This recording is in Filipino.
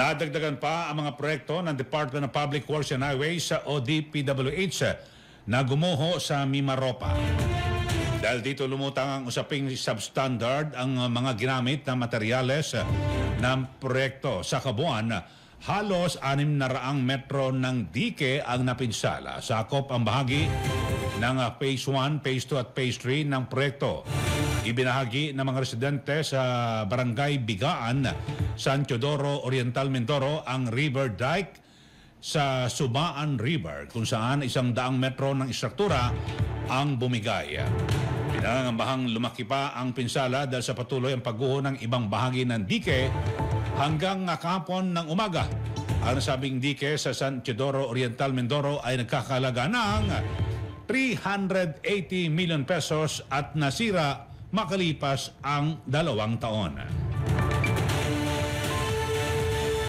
Nadagdagan pa ang mga proyekto ng Department of Public Works and Highways o DPWH na gumuho sa Mimaropa. Dahil dito lumutang ang usaping substandard ang mga ginamit na materyales ng proyekto. Sa kabuuan, halos 600 metro ng dike ang napinsala. Sakop ang bahagi ng Phase 1, Phase 2 at Phase 3 ng proyekto. Ibinahagi ng mga residente sa Barangay Bigaan, San Teodoro, Oriental Mindoro ang River Dike sa Subaan River kung saan 100 metro ng istruktura ang bumigay. Pinangangambahang lumaki pa ang pinsala dahil sa patuloy ang pagguho ng ibang bahagi ng dike hanggang kahapon ng umaga. Ang nasabing dike sa San Teodoro, Oriental Mindoro ay nagkakalaga ng 380 million pesos at nasira makalipas ang 2 taon.